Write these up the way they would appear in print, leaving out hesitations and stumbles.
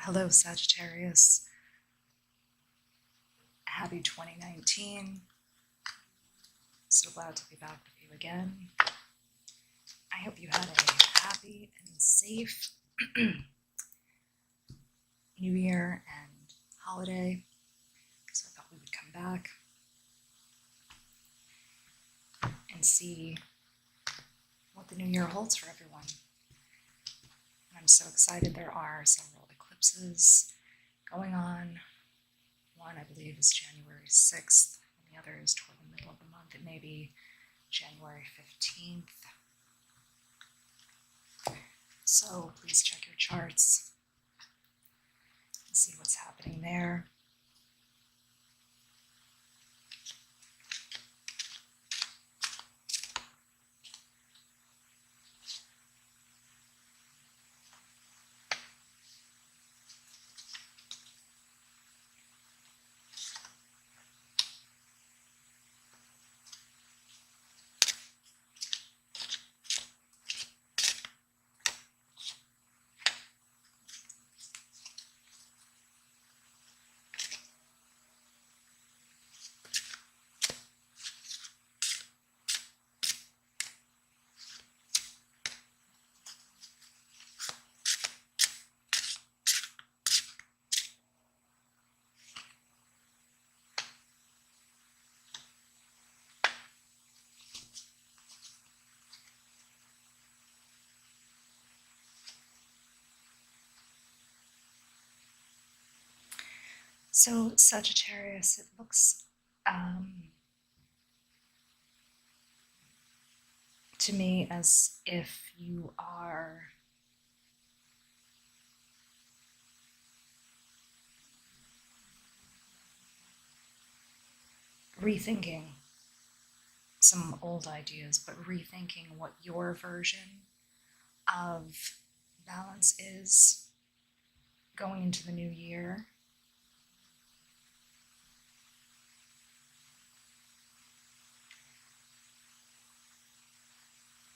Hello, Sagittarius. Happy 2019. So glad to be back with you again. I hope you had a happy and safe New Year and holiday. So I thought we would come back and see what the new year holds for everyone. And I'm so excited. There are several eclipses going on. One, I believe, is January 6th, and the other is toward the middle of the month. It may be January 15th. So please check your charts and see what's happening there. So Sagittarius, it looks to me as if you are rethinking some old ideas, but rethinking what your version of balance is going into the new year.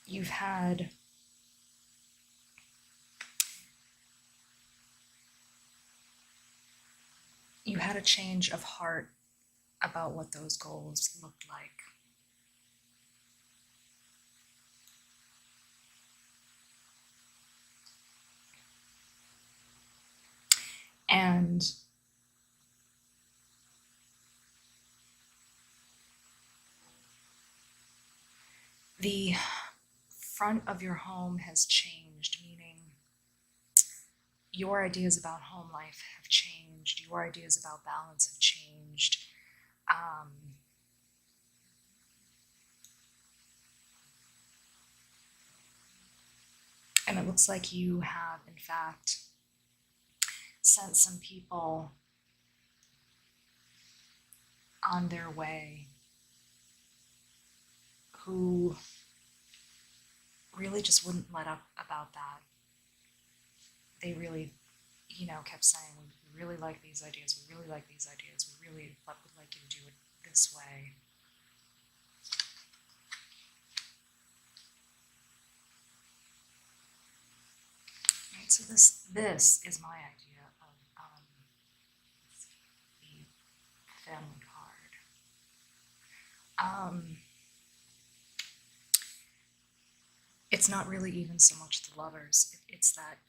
You've had a change of heart about what those goals looked like. And the front of your home has changed, meaning your ideas about home life have changed, your ideas about balance have changed. And it looks like you have, in fact, sent some people on their way who really just wouldn't let up about that. They really, kept saying, we really like these ideas, we really like these ideas, we really would like you to do it this way. Right, so this is my idea of the family card. It's not really even so much the lovers, it's that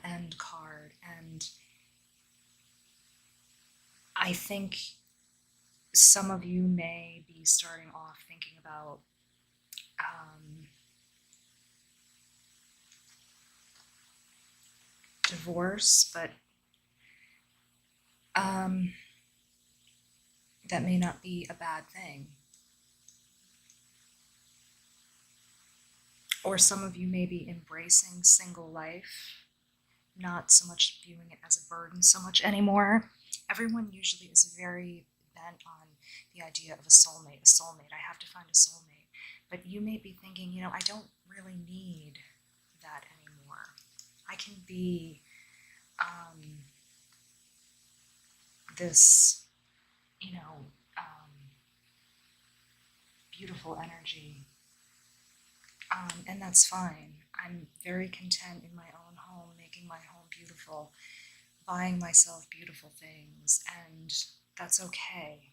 end card. And I think some of you may be starting off thinking about divorce, but that may not be a bad thing. Or some of you may be embracing single life, not so much viewing it as a burden so much anymore. Everyone usually is very bent on the idea of a soulmate. I have to find a soulmate. But you may be thinking, I don't really need that anymore. I can be this, beautiful energy. And that's fine. I'm very content in my own home, making making my home beautiful, buying myself beautiful things, and that's okay.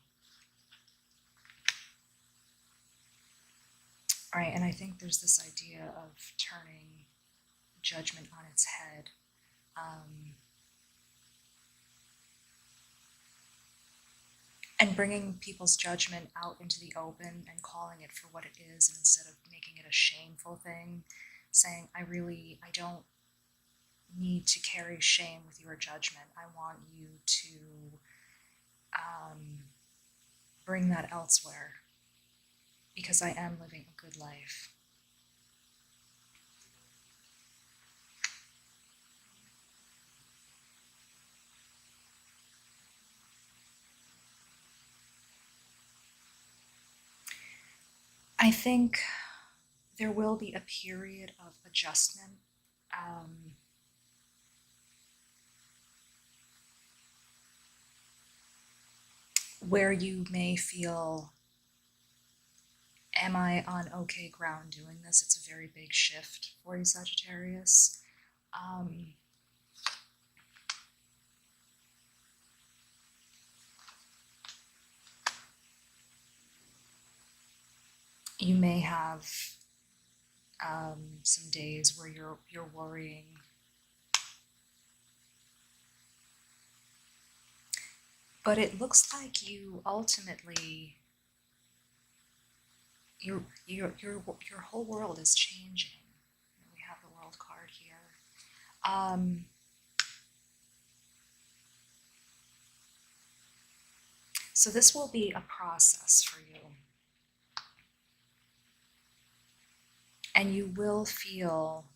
All right, and I think there's this idea of turning judgment on its head. And bringing people's judgment out into the open and calling it for what it is, and instead of making it a shameful thing, saying, I don't need to carry shame with your judgment. I want you to bring that elsewhere, because I am living a good life. I think there will be a period of adjustment. Where you may feel, am I on okay ground doing this? It's a very big shift for you, Sagittarius. You may have some days where you're worrying. But it looks like you ultimately, your whole world is changing. We have the World card here. So this will be a process for you. And you will feel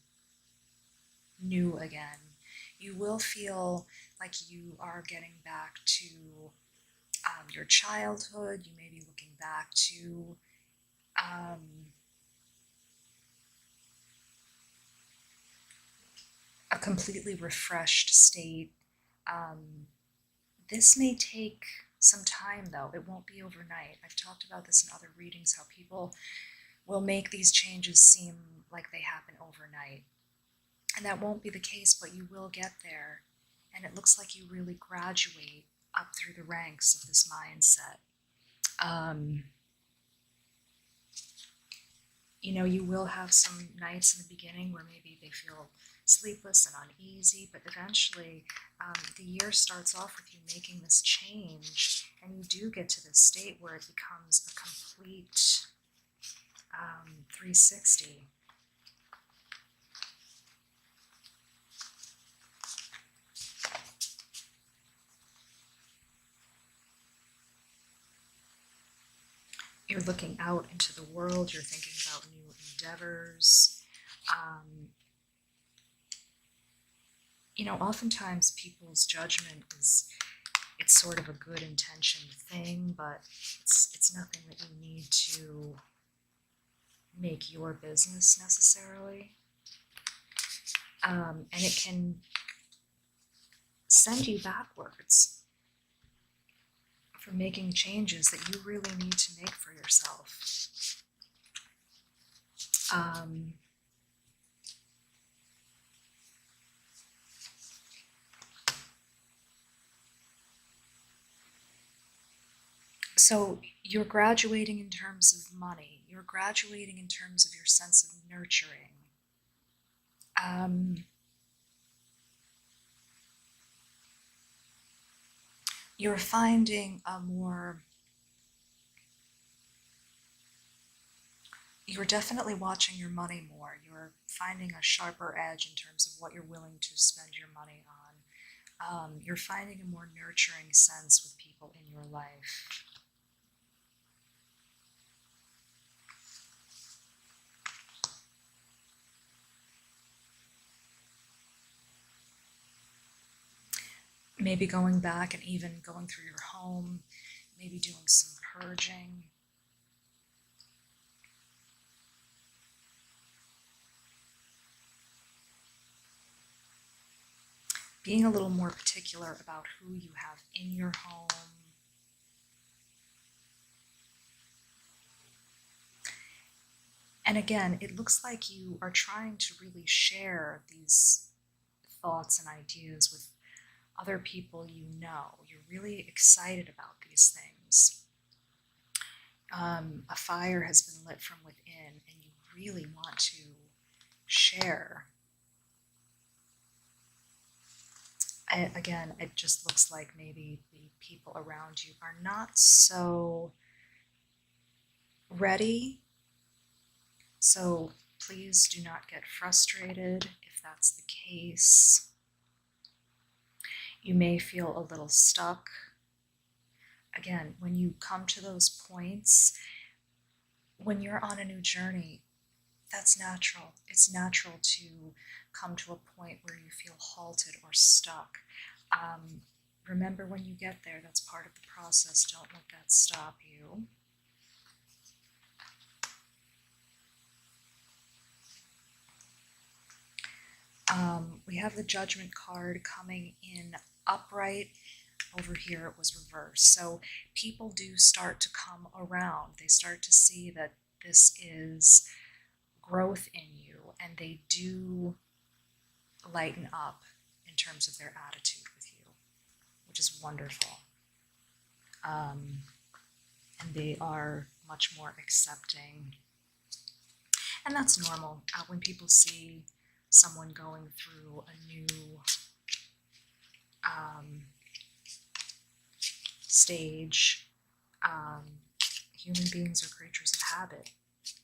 new again. You will feel like you are getting back to your childhood. You may be looking back to a completely refreshed state. This may take some time, though. It won't be overnight. I've talked about this in other readings, how people will make these changes seem like they happen overnight. And that won't be the case, but you will get there. And it looks like you really graduate up through the ranks of this mindset. You will have some nights in the beginning where maybe they feel sleepless and uneasy, but eventually the year starts off with you making this change, and you do get to this state where it becomes a complete 360. You're looking out into the world, you're thinking about new endeavors. Oftentimes people's judgment it's sort of a good intentioned thing, but it's nothing that you need to make your business necessarily. And it can send you backwards for making changes that you really need to make for yourself. So you're graduating in terms of money. You're graduating in terms of your sense of nurturing. You're finding you're definitely watching your money more. You're finding a sharper edge in terms of what you're willing to spend your money on. You're finding a more nurturing sense with people in your life. Maybe going back and even going through your home, maybe doing some purging. Being a little more particular about who you have in your home. And again, it looks like you are trying to really share these thoughts and ideas with other people you know. You're really excited about these things. A fire has been lit from within, and you really want to share. Again, it just looks like maybe the people around you are not so ready. So please do not get frustrated if that's the case. You may feel a little stuck. Again, when you come to those points, when you're on a new journey, that's natural. It's natural to come to a point where you feel halted or stuck. Remember, when you get there, that's part of the process. Don't let that stop you. We have the Judgment card coming in upright. Over here it was reversed. So people do start to come around. They start to see that this is growth in you, and they do lighten up in terms of their attitude with you, which is wonderful. And they are much more accepting. And that's normal. When people see someone going through a new stage, human beings are creatures of habit.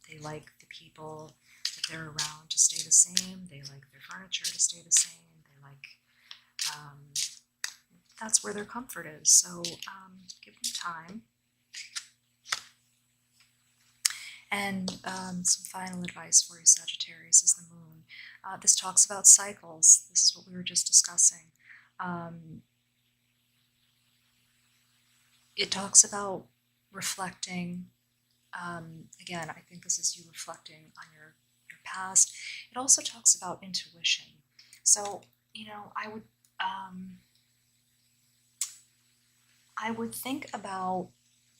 They like the people that they're around to stay the same. They like their furniture to stay the same. They like, that's where their comfort is. So give them time. And some final advice for you, Sagittarius, is the moon. This talks about cycles. This is what we were just discussing. It talks about reflecting. Again, I think this is you reflecting on your past. It also talks about intuition. So, I would think about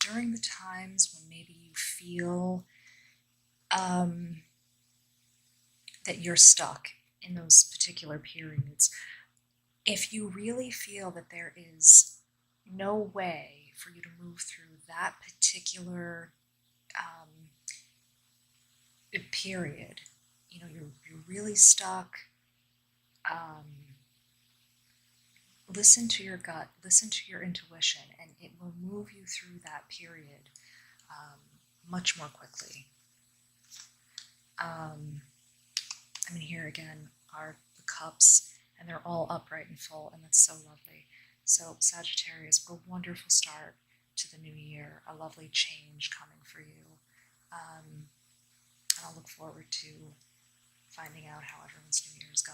during the times when maybe you feel that you're stuck in those particular periods. If you really feel that there is no way for you to move through that particular period, you're really stuck, listen to your gut, listen to your intuition, and it will move you through that period much more quickly. Here again are the cups, and they're all upright and full, and that's so lovely. So Sagittarius, what a wonderful start to the new year, a lovely change coming for you. And I'll look forward to finding out how everyone's new year is going.